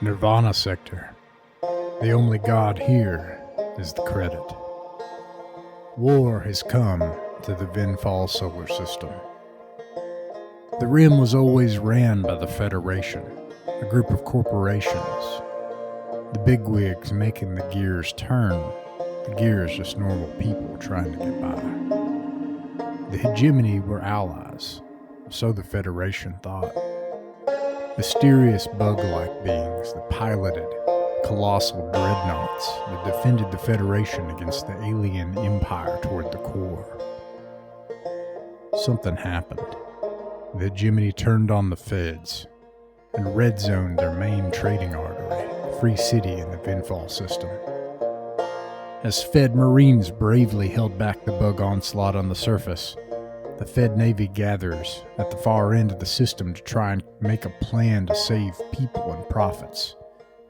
Nirvana sector. The only god here is the credit. War has come to the Venfall solar system. The Rim was always ran by the Federation, a group of corporations. The bigwigs making the gears turn, the gears just normal people trying to get by. The hegemony were allies, so the Federation thought. Mysterious bug-like beings that piloted colossal dreadnoughts that defended the Federation against the alien empire toward the core. Something happened. The hegemony turned on the feds and red-zoned their main trading artery, Free City in the Venfall system. As Fed Marines bravely held back the bug onslaught on the surface, the Fed Navy gathers at the far end of the system to try and make a plan to save people and profits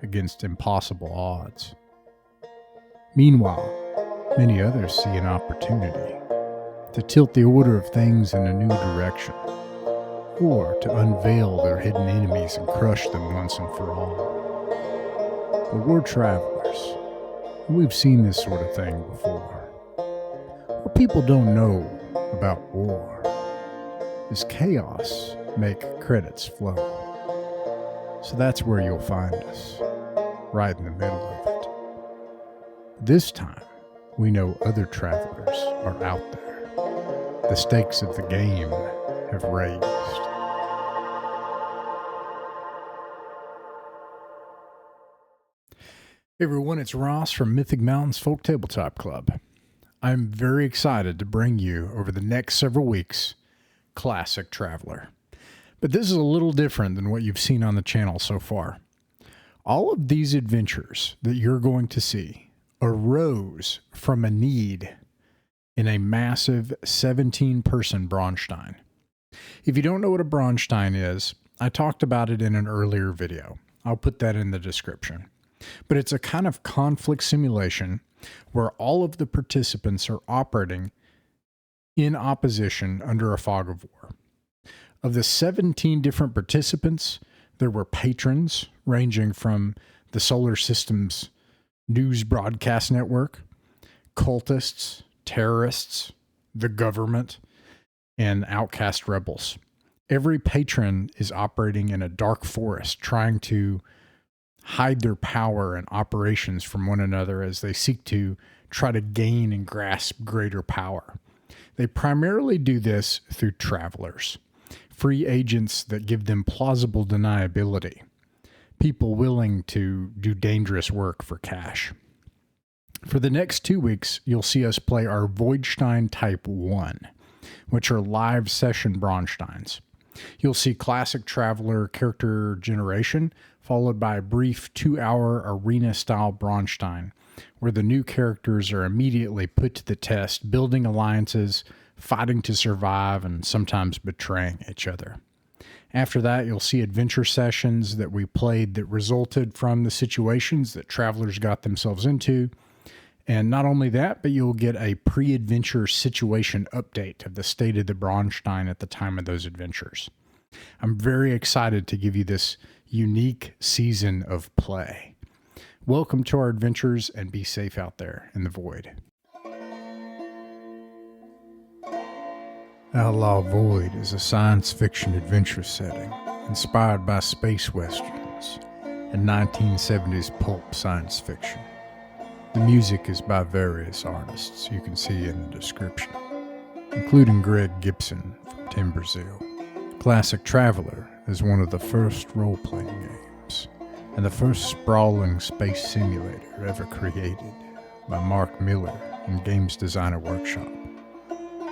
against impossible odds. Meanwhile, many others see an opportunity to tilt the order of things in a new direction, or to unveil their hidden enemies and crush them once and for all. But we're travelers, and we've seen this sort of thing before. What people don't know about war is chaos make credits flow. So that's where you'll find us, right in the middle of it. This time, we know other travelers are out there. The stakes of the game have raised. Hey everyone, it's Ross from Mythic Mountains Folk Tabletop Club. I'm very excited to bring you, over the next several weeks, Classic Traveller. But this is a little different than what you've seen on the channel so far. All of these adventures that you're going to see arose from a need in a massive 17-person Braunstein. If you don't know what a Braunstein is, I talked about it in an earlier video. I'll put that in the description. But it's a kind of conflict simulation where all of the participants are operating in opposition under a fog of war. Of the 17 different participants, there were patrons ranging from the solar system's news broadcast network, cultists, terrorists, the government, and outcast rebels. Every patron is operating in a dark forest, trying to hide their power and operations from one another as they seek to try to gain and grasp greater power. They primarily do this through travelers, free agents that give them plausible deniability, people willing to do dangerous work for cash. For the next 2 weeks, you'll see us play our Voidstein Type 1, which are live session Braunsteins. You'll see Classic Traveller character generation, followed by a brief 2-hour arena-style Braunstein, where the new characters are immediately put to the test, building alliances, fighting to survive, and sometimes betraying each other. After that, you'll see adventure sessions that we played that resulted from the situations that travelers got themselves into. And not only that, but you'll get a pre-adventure situation update of the state of the Braunstein at the time of those adventures. I'm very excited to give you this unique season of play. Welcome to our adventures, and be safe out there in the void. Outlaw Void is a science fiction adventure setting inspired by space westerns and 1970s pulp science fiction. The music is by various artists you can see in the description, including Greg Gibson from Timberzeel. Classic Traveller is one of the first role-playing games, and the first sprawling space simulator ever created by Mark Miller in Games Designer Workshop.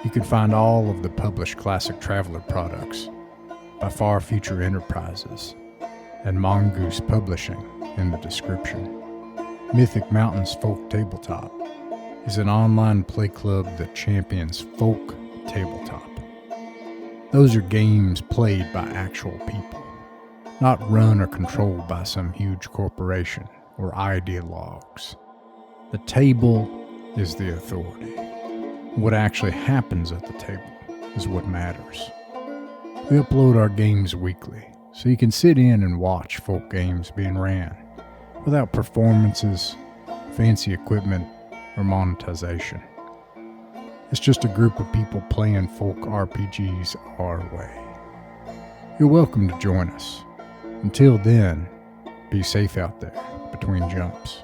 You can find all of the published Classic Traveller products by Far Future Enterprises and Mongoose Publishing in the description. Mythic Mountains Folk Tabletop is an online play club that champions folk tabletop. Those are games played by actual people, not run or controlled by some huge corporation or ideologues. The table is the authority. What actually happens at the table is what matters. We upload our games weekly, so you can sit in and watch folk games being ran without performances, fancy equipment, or monetization. It's just a group of people playing folk RPGs our way. You're welcome to join us. Until then, be safe out there between jumps.